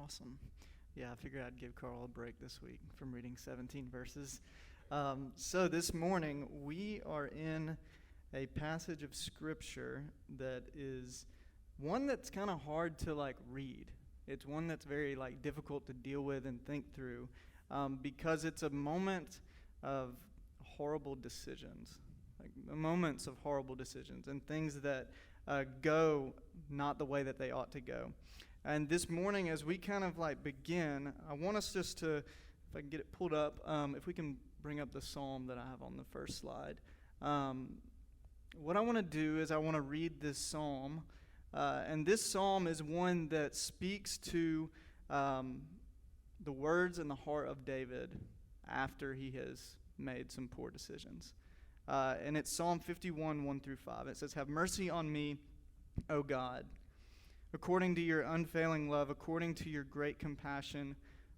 Awesome. Yeah, I figured I'd give Carl a break this week from reading 17 verses. So this morning, we are in a passage of Scripture that is one that's kind of hard to, read. It's one that's very, difficult to deal with and think through because it's a moment of horrible decisions, moments of horrible decisions and things that go not the way that they ought to go. And this morning, as we kind of begin, I want us just to, if I can get it pulled up, if we can bring up the psalm that I have on the first slide. What I want to do is I want to read this psalm. And this psalm is one that speaks to the words and the heart of David after he has made some poor decisions. And it's Psalm 51, 1 through 5. It says, "Have mercy on me, O God. According to your unfailing love, according to your great compassion,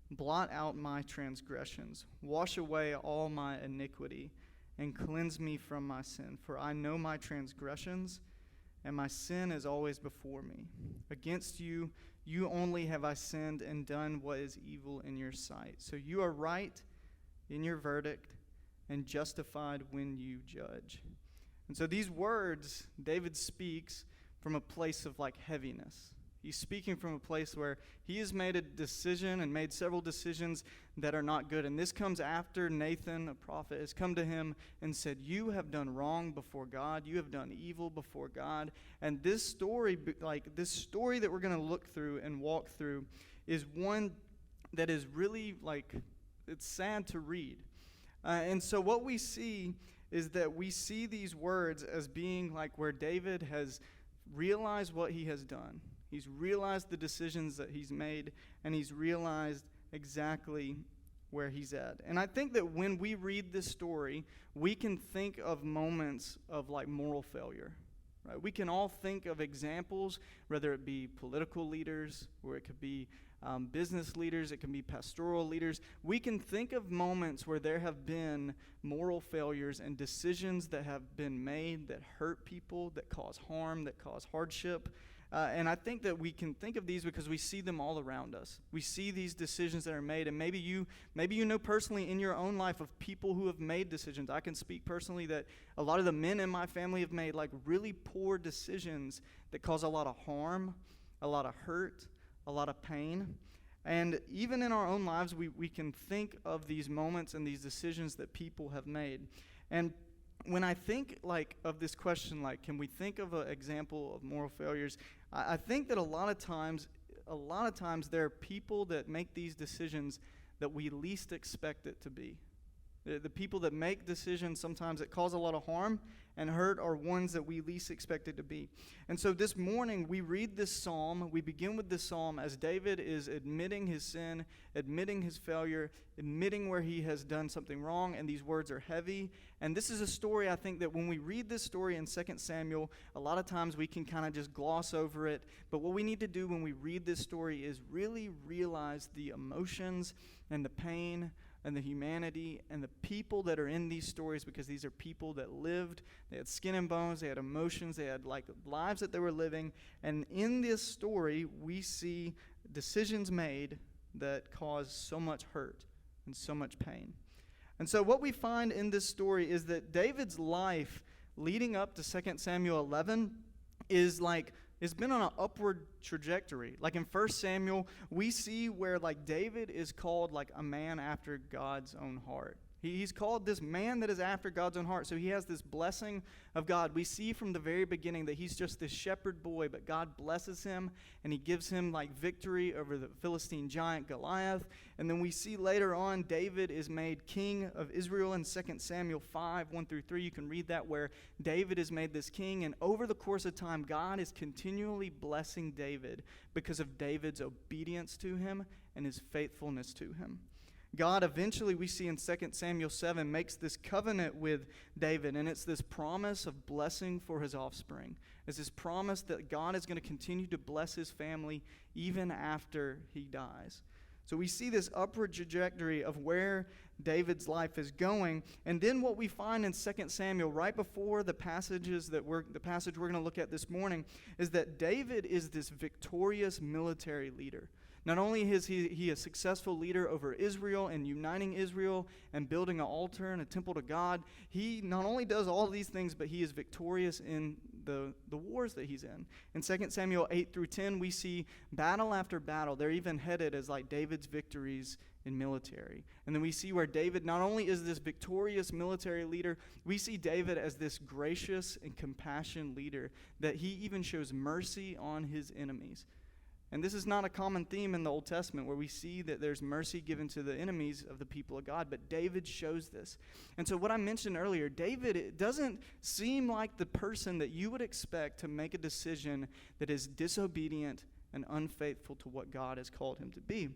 blot out my transgressions. Wash away all my iniquity and cleanse me from my sin. For I know my transgressions, and my sin is always before me. Against you, you only have I sinned and done what is evil in your sight. So you are right in your verdict and justified when you judge." And so these words, David speaks from a place of heaviness. He's speaking from a place where he has made a decision and made several decisions that are not good. And this comes after Nathan, a prophet, has come to him and said, "You have done wrong before God. You have done evil before God." And this story, this story that we're going to look through and walk through is one that is really it's sad to read. And so what we see is that we see these words as being where David has realized what he has done. He's realized the decisions that he's made, and he's realized exactly where he's at. And I think that when we read this story, we can think of moments of moral failure. Right? We can all think of examples, whether it be political leaders, or it could be business leaders, it can be pastoral leaders. We can think of moments where there have been moral failures and decisions that have been made that hurt people, that cause harm, that cause hardship. And I think that we can think of these because we see them all around us. We see these decisions that are made, and maybe you know personally in your own life of people who have made decisions. I can speak personally that a lot of the men in my family have made really poor decisions that cause a lot of harm, a lot of hurt, a lot of pain. And even in our own lives, we can think of these moments and these decisions that people have made. And when I think of this question, can we think of an example of moral failures? I think that a lot of times there are people that make these decisions that we least expect it to be. The people that make decisions sometimes that cause a lot of harm and hurt are ones that we least expect it to be. And so this morning we read this psalm. We begin with this psalm as David is admitting his sin, admitting his failure, admitting where he has done something wrong, and these words are heavy. And this is a story, I think, that when we read this story in 2 Samuel, a lot of times we can kind of just gloss over it. But what we need to do when we read this story is really realize the emotions and the pain and the humanity and the people that are in these stories, because these are people that lived, they had skin and bones, they had emotions, they had lives that they were living. And in this story, we see decisions made that cause so much hurt and so much pain. And so what we find in this story is that David's life leading up to 2 Samuel 11 is it's been on an upward trajectory. In 1 Samuel, we see where David is called a man after God's own heart. He's called this man that is after God's own heart. So he has this blessing of God. We see from the very beginning that he's just this shepherd boy, but God blesses him and he gives him victory over the Philistine giant Goliath. And then we see later on David is made king of Israel in 2 Samuel 5, 1 through 3. You can read that where David is made this king. And over the course of time, God is continually blessing David because of David's obedience to him and his faithfulness to him. God eventually, we see in 2 Samuel 7, makes this covenant with David, and it's this promise of blessing for his offspring. It's this promise that God is going to continue to bless his family even after he dies. So we see this upward trajectory of where David's life is going. And then what we find in 2 Samuel, right before the passage we're going to look at this morning, is that David is this victorious military leader. Not only is he a successful leader over Israel and uniting Israel and building an altar and a temple to God, he not only does all of these things, but he is victorious in the wars that he's in 2 Samuel 8 through 10, we see battle after battle. They're even headed as like David's victories in military. And then we see where David not only is this victorious military leader, we see David as this gracious and compassionate leader, that he even shows mercy on his enemies. And this is not a common theme in the Old Testament, where we see that there's mercy given to the enemies of the people of God, but David shows this. And so what I mentioned earlier, David, it doesn't seem like the person that you would expect to make a decision that is disobedient and unfaithful to what God has called him to be.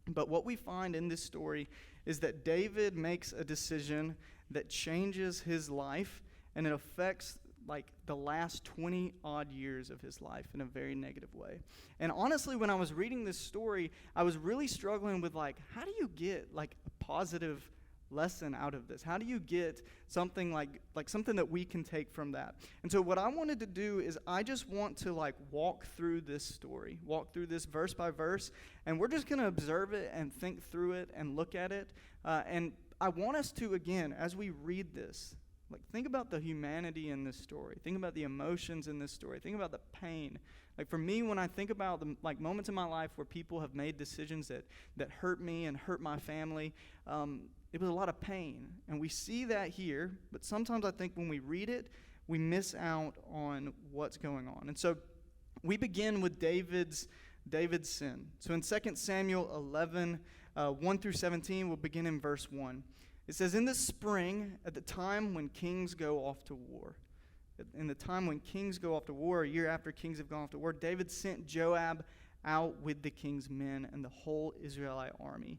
But what we find in this story is that David makes a decision that changes his life, and it affects like the last 20 odd years of his life in a very negative way. And honestly, when I was reading this story, I was really struggling with like, how do you get like a positive lesson out of this? How do you get something like something that we can take from that? And so what I wanted to do is I just want to like walk through this story, walk through this verse by verse, and we're just going to observe it and think through it and look at it. And I want us to, again, as we read this, like, think about the humanity in this story. Think about the emotions in this story. Think about the pain. Like, for me, when I think about the like moments in my life where people have made decisions that hurt me and hurt my family, it was a lot of pain. And we see that here, but sometimes I think when we read it, we miss out on what's going on. And so we begin with David's sin. So in 2 Samuel 11, 1 through 17, we'll begin in verse 1. It says, in the spring, at the time when kings go off to war, in the time when kings go off to war, a year after kings have gone off to war, David sent Joab out with the king's men and the whole Israelite army.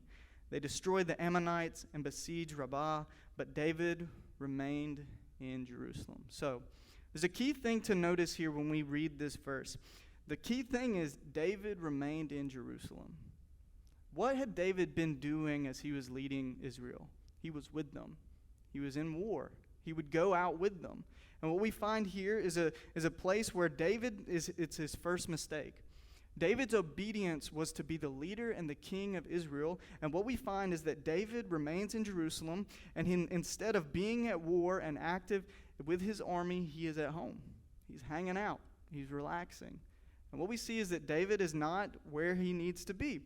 They destroyed the Ammonites and besieged Rabbah, but David remained in Jerusalem. So there's a key thing to notice here when we read this verse. The key thing is David remained in Jerusalem. What had David been doing as he was leading Israel? He was with them. He was in war. He would go out with them. And what we find here is a place where it's his first mistake. David's obedience was to be the leader and the king of Israel. And what we find is that David remains in Jerusalem, and instead of being at war and active with his army, he is at home. He's hanging out. He's relaxing. And what we see is that David is not where he needs to be.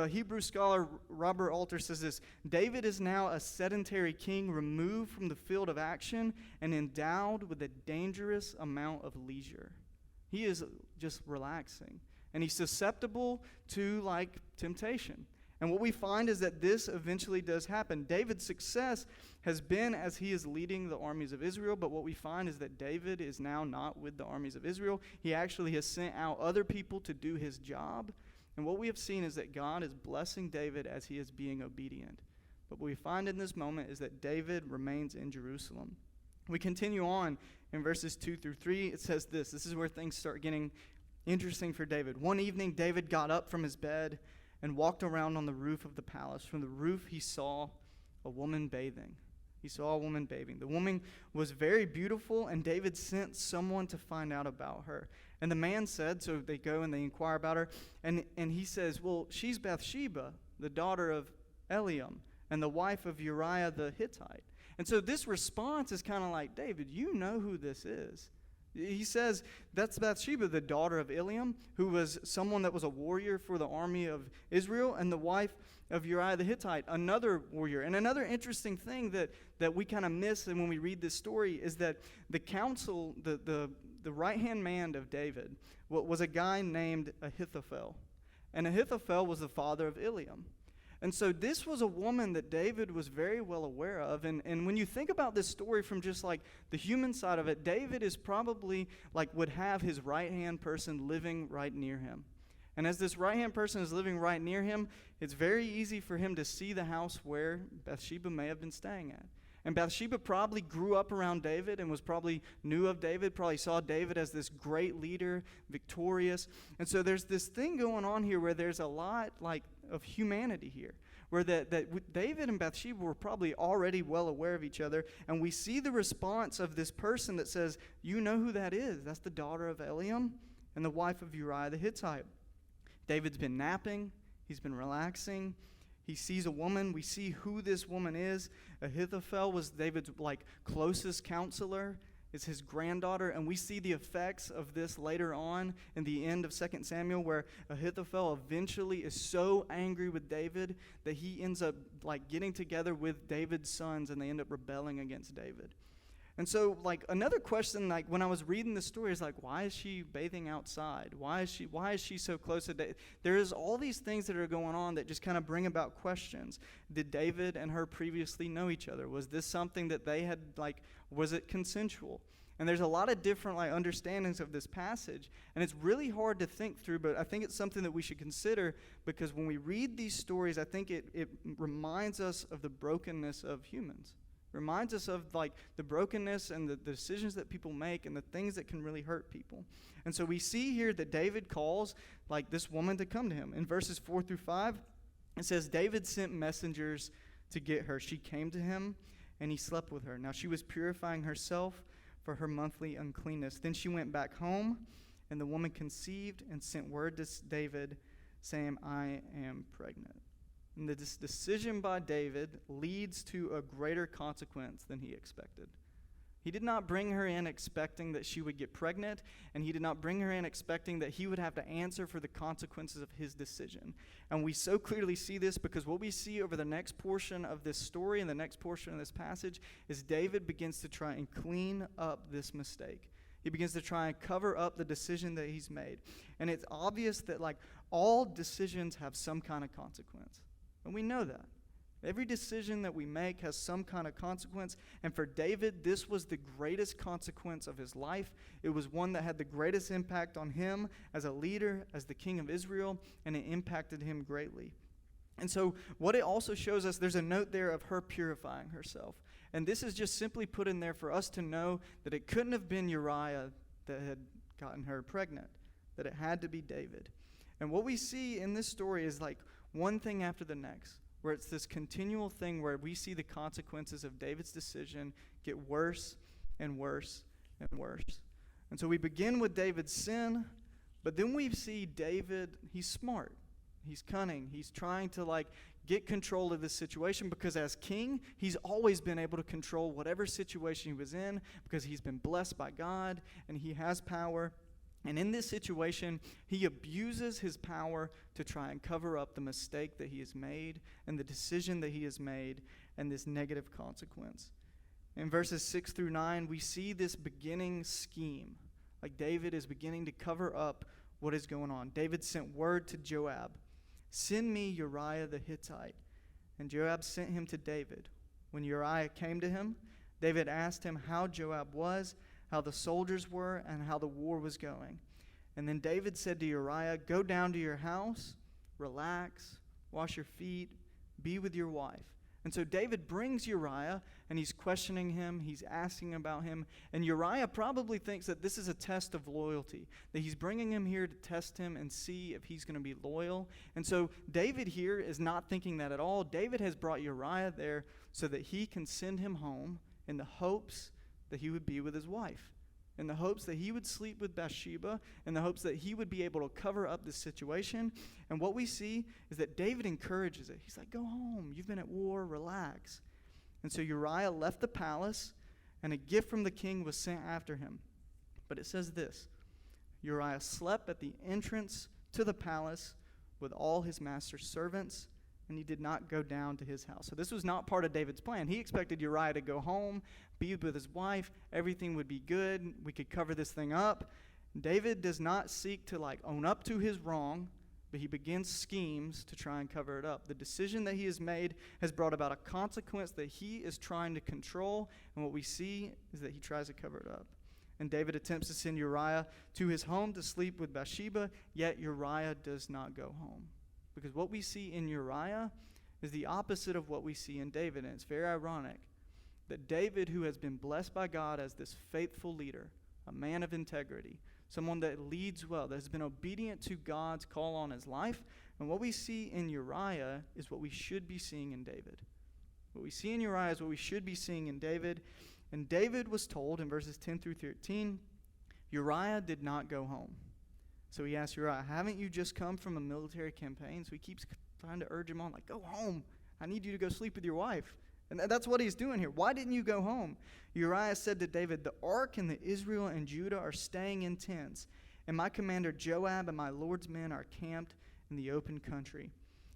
Hebrew scholar Robert Alter says this: David is now a sedentary king, removed from the field of action and endowed with a dangerous amount of leisure. He is just relaxing, and he's susceptible to like temptation. And what we find is that this eventually does happen. David's success has been as he is leading the armies of Israel, but what we find is that David is now not with the armies of Israel. He actually has sent out other people to do his job. And what we have seen is that God is blessing David as he is being obedient. But what we find in this moment is that David remains in Jerusalem. We continue on in verses 2 through 3. It says this. This is where things start getting interesting for David. One evening, David got up from his bed and walked around on the roof of the palace. From the roof, he saw a woman bathing. The woman was very beautiful, and David sent someone to find out about her. And the man said, so they go and they inquire about her, and he says, well, she's Bathsheba, the daughter of Eliam, and the wife of Uriah the Hittite. And so this response is kind of like, David, you know who this is. He says, that's Bathsheba, the daughter of Eliam, who was someone that was a warrior for the army of Israel, and the wife of Uriah the Hittite, another warrior. And another interesting thing that we kind of miss when we read this story is that the council, the right-hand man of David, was a guy named Ahithophel. And Ahithophel was the father of Eliam. And so this was a woman that David was very well aware of. And when you think about this story from just like the human side of it, David is probably like would have his right-hand person living right near him. And as this right-hand person is living right near him, it's very easy for him to see the house where Bathsheba may have been staying at. And Bathsheba probably grew up around David and was probably knew of David, probably saw David as this great leader, victorious. And so there's this thing going on here where there's a lot like of humanity here, where that David and Bathsheba were probably already well aware of each other. And we see the response of this person that says, you know who that is. That's the daughter of Eliam and the wife of Uriah the Hittite. David's been napping. He's been relaxing. He sees a woman. We see who this woman is. Ahithophel was David's closest counselor. It's his granddaughter, and we see the effects of this later on in the end of 2 Samuel, where Ahithophel eventually is so angry with David that he ends up getting together with David's sons, and they end up rebelling against David. And so another question when I was reading the story is why is she bathing outside? Why is she so close to David? There's all these things that are going on that just kind of bring about questions. Did David and her previously know each other? Was this something that they had was it consensual? And there's a lot of different understandings of this passage, and it's really hard to think through, but I think it's something that we should consider, because when we read these stories, I think it reminds us of the brokenness of humans. Reminds us of the brokenness and the decisions that people make and the things that can really hurt people. And so we see here that David calls this woman to come to him. In verses 4 through 5, it says, David sent messengers to get her. She came to him, and he slept with her. Now she was purifying herself for her monthly uncleanness. Then she went back home, and the woman conceived and sent word to David, saying, I am pregnant. And this decision by David leads to a greater consequence than he expected. He did not bring her in expecting that she would get pregnant, and he did not bring her in expecting that he would have to answer for the consequences of his decision. And we so clearly see this because what we see over the next portion of this story and the next portion of this passage is David begins to try and clean up this mistake. He begins to try and cover up the decision that he's made. And it's obvious that all decisions have some kind of consequence. And we know that. Every decision that we make has some kind of consequence. And for David, this was the greatest consequence of his life. It was one that had the greatest impact on him as a leader, as the king of Israel, and it impacted him greatly. And so what it also shows us, there's a note there of her purifying herself. And this is just simply put in there for us to know that it couldn't have been Uriah that had gotten her pregnant, that it had to be David. And what we see in this story is one thing after the next, where it's this continual thing where we see the consequences of David's decision get worse and worse and worse. And so we begin with David's sin, but then we see David, he's smart, he's cunning, he's trying to get control of this situation, because as king, he's always been able to control whatever situation he was in because he's been blessed by God and he has power. And in this situation, he abuses his power to try and cover up the mistake that he has made and the decision that he has made and this negative consequence. In verses 6 through 9, we see this beginning scheme. David is beginning to cover up what is going on. David sent word to Joab, send me Uriah the Hittite. And Joab sent him to David. When Uriah came to him, David asked him how Joab was, how the soldiers were, and how the war was going. And then David said to Uriah, go down to your house, relax, wash your feet, be with your wife. And so David brings Uriah, and he's questioning him, he's asking about him, and Uriah probably thinks that this is a test of loyalty, that he's bringing him here to test him and see if he's going to be loyal. And so David here is not thinking that at all. David has brought Uriah there so that he can send him home in the hopes that he would be with his wife, in the hopes that he would sleep with Bathsheba, in the hopes that he would be able to cover up this situation. And what we see is that David encourages it. He's like, go home. You've been at war. Relax. And so Uriah left the palace, and a gift from the king was sent after him. But it says this, Uriah slept at the entrance to the palace with all his master's servants, and he did not go down to his house. So this was not part of David's plan. He expected Uriah to go home, be with his wife, everything would be good, we could cover this thing up. David does not seek to own up to his wrong, but he begins schemes to try and cover it up. The decision that he has made has brought about a consequence that he is trying to control, and what we see is that he tries to cover it up. And David attempts to send Uriah to his home to sleep with Bathsheba, yet Uriah does not go home. Because what we see in Uriah is the opposite of what we see in David. And it's very ironic that David, who has been blessed by God as this faithful leader, a man of integrity, someone that leads well, that has been obedient to God's call on his life, and what we see in Uriah is what we should be seeing in David. What we see in Uriah is what we should be seeing in David. And David was told in verses 10 through 13, Uriah did not go home. So he asks Uriah, haven't you just come from a military campaign? So he keeps trying to urge him on, like, go home. I need you to go sleep with your wife. And that's what he's doing here. Why didn't you go home? Uriah said to David, the ark and the Israel and Judah are staying in tents, and my commander Joab and my Lord's men are camped in the open country.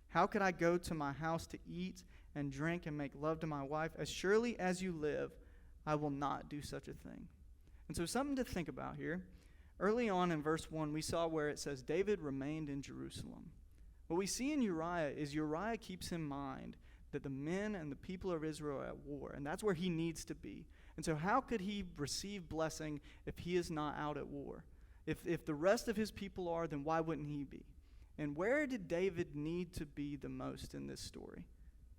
How could I go to my house to eat and drink and make love to my wife? As surely as you live, I will not do such a thing. And so something to think about here. Early on in verse 1, we saw where it says David remained in Jerusalem. What we see in Uriah is Uriah keeps in mind that the men and the people of Israel are at war, and that's where he needs to be. And so how could he receive blessing if he is not out at war? If the rest of his people are, then why wouldn't he be? And where did David need to be the most in this story?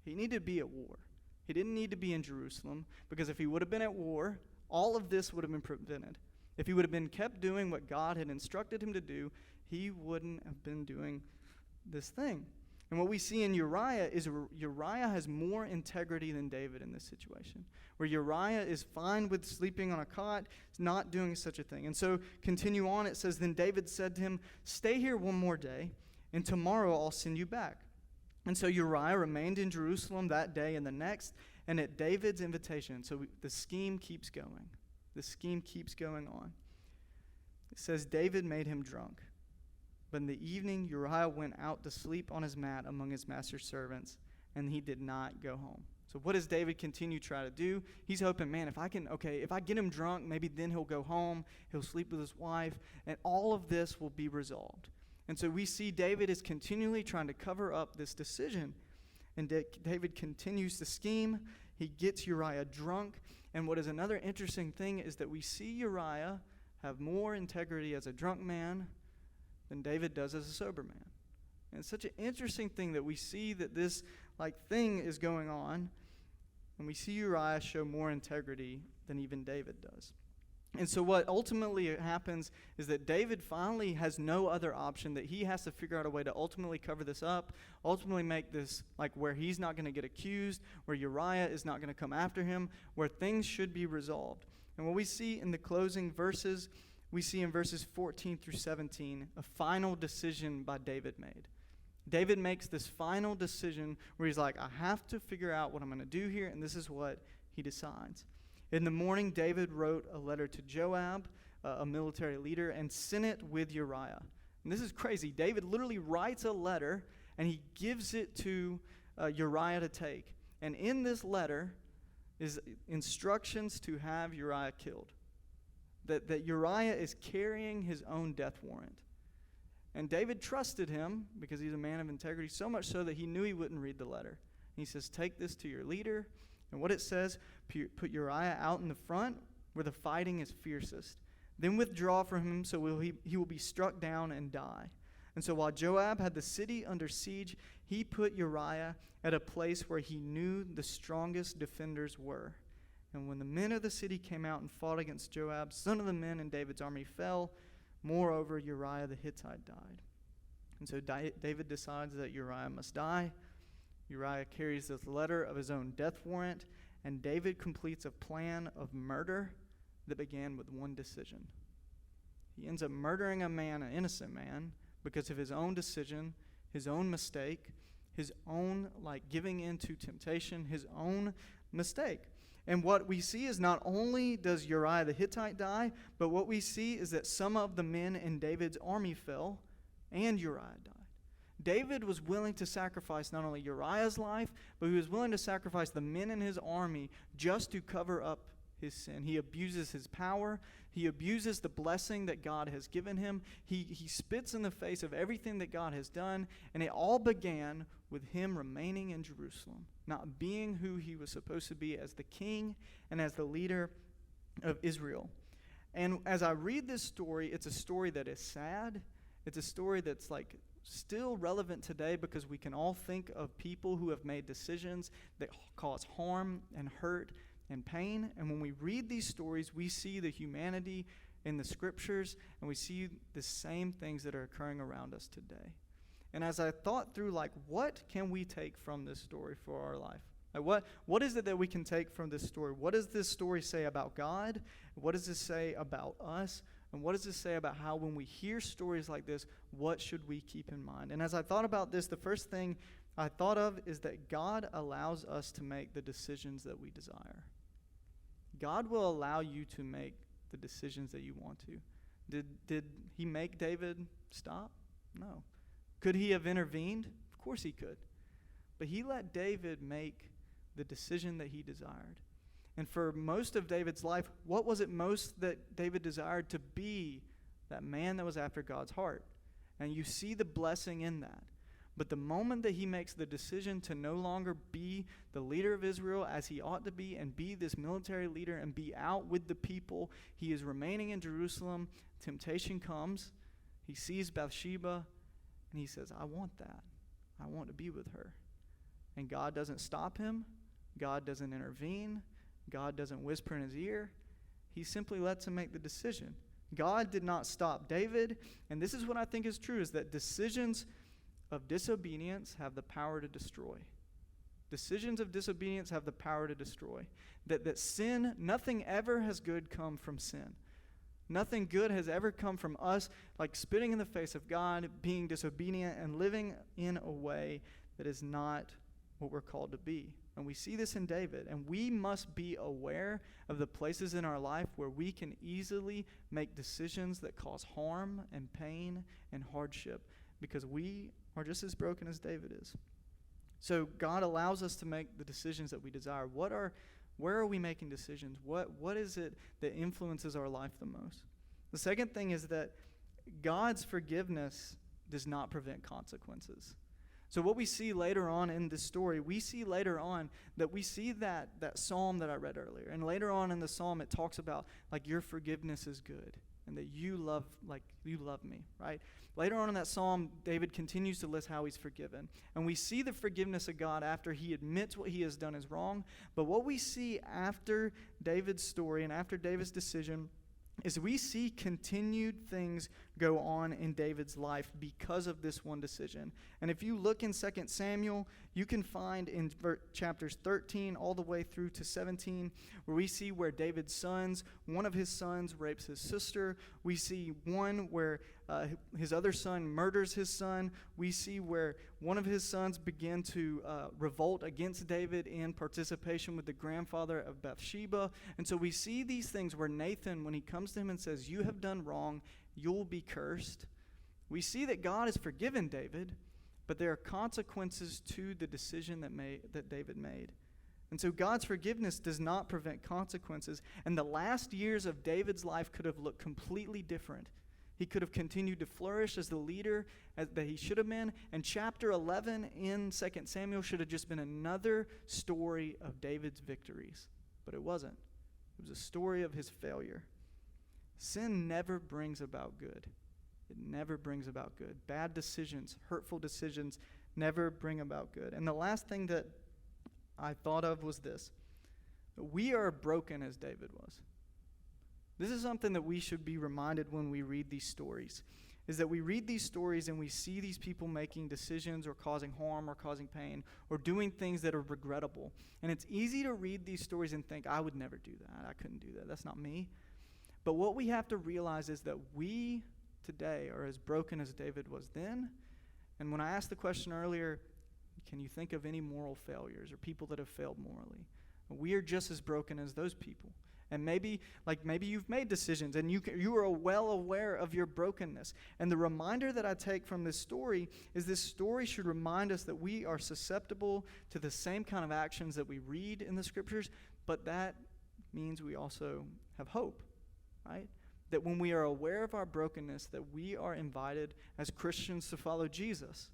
He needed to be at war. He didn't need to be in Jerusalem, because if he would have been at war, all of this would have been prevented. If he would have been kept doing what God had instructed him to do, he wouldn't have been doing this thing. And what we see in Uriah is Uriah has more integrity than David in this situation, where Uriah is fine with sleeping on a cot, not doing such a thing. And so continue on, it says, then David said to him, stay here one more day, and tomorrow I'll send you back. And so Uriah remained in Jerusalem that day and the next, and at David's invitation. So the scheme keeps going. The scheme keeps going on. It says David made him drunk. But in the evening, Uriah went out to sleep on his mat among his master's servants, and he did not go home. So what does David continue to try to do? He's hoping, man, if I get him drunk, maybe then he'll go home, he'll sleep with his wife, and all of this will be resolved. And so we see David is continually trying to cover up this decision. And David continues to scheme. He gets Uriah drunk. And what is another interesting thing is that we see Uriah have more integrity as a drunk man than David does as a sober man. And it's such an interesting thing that we see that this thing is going on, and we see Uriah show more integrity than even David does. And so what ultimately happens is that David finally has no other option, that he has to figure out a way to ultimately cover this up, ultimately make this where he's not going to get accused, where Uriah is not going to come after him, where things should be resolved. And what we see in the closing verses, we see in verses 14 through 17, a final decision by David made. David makes this final decision where he's like, I have to figure out what I'm going to do here, and this is what he decides. In the morning, David wrote a letter to Joab, a military leader, and sent it with Uriah. And this is crazy. David literally writes a letter, and he gives it to Uriah to take. And in this letter is instructions to have Uriah killed. That Uriah is carrying his own death warrant. And David trusted him because he's a man of integrity, so much so that he knew he wouldn't read the letter. And he says, take this to your leader. And what it says, put Uriah out in the front where the fighting is fiercest. Then withdraw from him so he will be struck down and die. And so while Joab had the city under siege, he put Uriah at a place where he knew the strongest defenders were. And when the men of the city came out and fought against Joab, some of the men in David's army fell. Moreover, Uriah the Hittite died. And so David decides that Uriah must die. Uriah carries this letter of his own death warrant, and David completes a plan of murder that began with one decision. He ends up murdering a man, an innocent man, because of his own decision, his own mistake, his own giving in to temptation, his own mistake. And what we see is not only does Uriah the Hittite die, but what we see is that some of the men in David's army fell, and Uriah died. David was willing to sacrifice not only Uriah's life, but he was willing to sacrifice the men in his army just to cover up his sin. He abuses his power. He abuses the blessing that God has given him. He spits in the face of everything that God has done, and it all began with him remaining in Jerusalem, not being who he was supposed to be as the king and as the leader of Israel. And as I read this story, it's a story that is sad. It's a story that's still relevant today because we can all think of people who have made decisions that cause harm and hurt and pain. And when we read these stories, we see the humanity in the scriptures, and we see the same things that are occurring around us today. And as I thought through, what can we take from this story for our life? What is it that we can take from this story? What does this story say about God? What does this say about us? And what does this say about how when we hear stories like this, what should we keep in mind? And as I thought about this, the first thing I thought of is that God allows us to make the decisions that we desire. God will allow you to make the decisions that you want to. Did he make David stop? No. Could he have intervened? Of course he could. But he let David make the decision that he desired. And for most of David's life, what was it most that David desired? To be that man that was after God's heart. And you see the blessing in that. But the moment that he makes the decision to no longer be the leader of Israel as he ought to be and be this military leader and be out with the people, he is remaining in Jerusalem. Temptation comes. He sees Bathsheba and he says, I want that. I want to be with her. And God doesn't stop him. God doesn't intervene. God doesn't whisper in his ear. He simply lets him make the decision. God did not stop David. And this is what I think is true, is that decisions of disobedience have the power to destroy. Decisions of disobedience have the power to destroy. That sin, nothing ever has good come from sin. Nothing good has ever come from us, like spitting in the face of God, being disobedient, and living in a way that is not what we're called to be. And we see this in David. And we must be aware of the places in our life where we can easily make decisions that cause harm and pain and hardship, because we are just as broken as David is. So God allows us to make the decisions that we desire. Where are we making decisions? What is it that influences our life the most? The second thing is that God's forgiveness does not prevent consequences. So what we see later on in this story, we see later on that we see that psalm that I read earlier. And later on in the psalm, it talks about, like, your forgiveness is good and that you love me, right? Later on in that psalm, David continues to list how he's forgiven. And we see the forgiveness of God after he admits what he has done is wrong. But what we see after David's story and after David's decision is we see continued things go on in David's life because of this one decision. And if you look in 2 Samuel, you can find in chapters 13 all the way through to 17, where we see where David's one of his sons rapes his sister. We see one where his other son murders his son. We see where one of his sons began to revolt against David in participation with the grandfather of Bathsheba. And so we see these things where Nathan, when he comes to him and says, you have done wrong, you'll be cursed. We see that God has forgiven David, but there are consequences to the decision that David made. And so God's forgiveness does not prevent consequences. And the last years of David's life could have looked completely different. He could have continued to flourish as the leader that he should have been. And chapter 11 in 2 Samuel should have just been another story of David's victories. But it wasn't. It was a story of his failure. Sin never brings about good. It never brings about good. Bad decisions, hurtful decisions never bring about good. And the last thing that I thought of was this. We are broken as David was. This is something that we should be reminded when we read these stories, is that we read these stories and we see these people making decisions or causing harm or causing pain or doing things that are regrettable. And it's easy to read these stories and think, I would never do that. I couldn't do that. That's not me. But what we have to realize is that we today are as broken as David was then. And when I asked the question earlier, can you think of any moral failures or people that have failed morally? We are just as broken as those people. And maybe you've made decisions and you are well aware of your brokenness. And the reminder that I take from this story is this story should remind us that we are susceptible to the same kind of actions that we read in the scriptures, but that means we also have hope, right? That when we are aware of our brokenness, that we are invited as Christians to follow Jesus.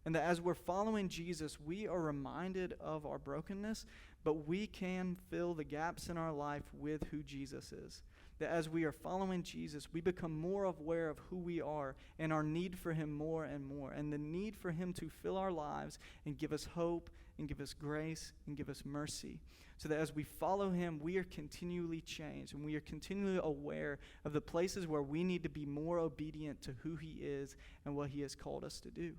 And that as we're following Jesus, we are reminded of our brokenness, but we can fill the gaps in our life with who Jesus is. That as we are following Jesus, we become more aware of who we are and our need for him more and more, and the need for him to fill our lives and give us hope and give us grace and give us mercy. So that as we follow him, we are continually changed and we are continually aware of the places where we need to be more obedient to who he is and what he has called us to do.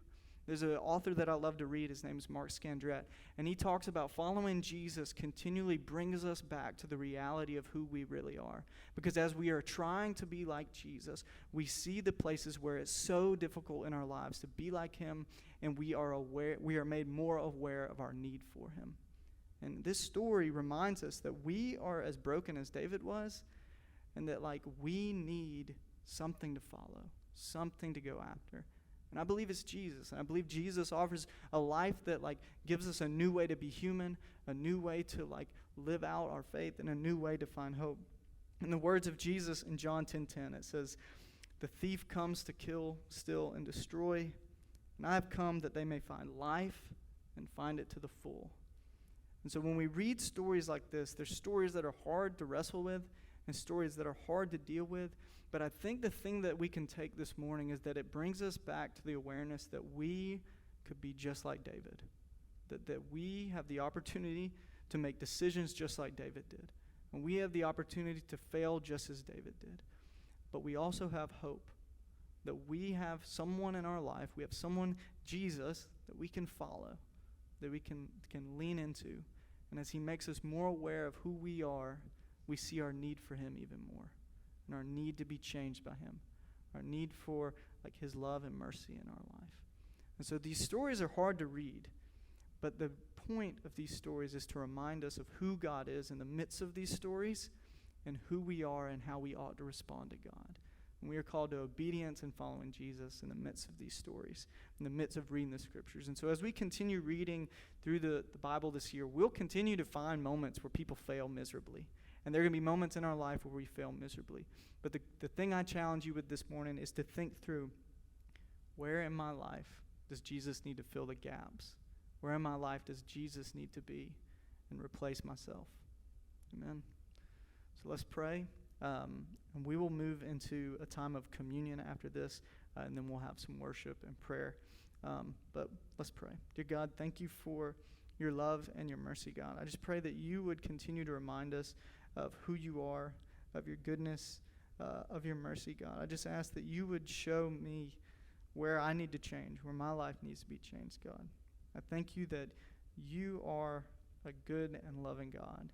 There's an author that I love to read. His name is Mark Scandrette. And he talks about following Jesus continually brings us back to the reality of who we really are. Because as we are trying to be like Jesus, we see the places where it's so difficult in our lives to be like him, and we are made more aware of our need for him. And this story reminds us that we are as broken as David was, and that we need something to follow, something to go after. And I believe it's Jesus. And I believe Jesus offers a life that gives us a new way to be human, a new way to live out our faith, and a new way to find hope. In the words of Jesus in John 10:10, it says, "The thief comes to kill, steal, and destroy, and I have come that they may find life and find it to the full." And so when we read stories like this, there's stories that are hard to wrestle with and stories that are hard to deal with. But I think the thing that we can take this morning is that it brings us back to the awareness that we could be just like David. That we have the opportunity to make decisions just like David did. And we have the opportunity to fail just as David did. But we also have hope. That we have someone in our life, we have someone, Jesus, that we can follow, that we can lean into. And as he makes us more aware of who we are, we see our need for him even more. And our need to be changed by him. Our need for his love and mercy in our life. And so these stories are hard to read. But the point of these stories is to remind us of who God is in the midst of these stories and who we are and how we ought to respond to God. And we are called to obedience and following Jesus in the midst of these stories, in the midst of reading the scriptures. And so as we continue reading through the Bible this year, we'll continue to find moments where people fail miserably. And there are going to be moments in our life where we fail miserably. But the thing I challenge you with this morning is to think through, where in my life does Jesus need to fill the gaps? Where in my life does Jesus need to be and replace myself? Amen. So let's pray. And we will move into a time of communion after this, and then we'll have some worship and prayer. But let's pray. Dear God, thank you for your love and your mercy, God. I just pray that you would continue to remind us of who you are, of your goodness, of your mercy, God. I just ask that you would show me where I need to change, where my life needs to be changed, God. I thank you that you are a good and loving God.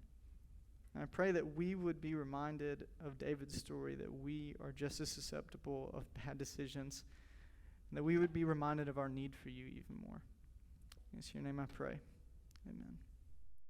And I pray that we would be reminded of David's story, that we are just as susceptible of bad decisions, and that we would be reminded of our need for you even more. In your name I pray. Amen.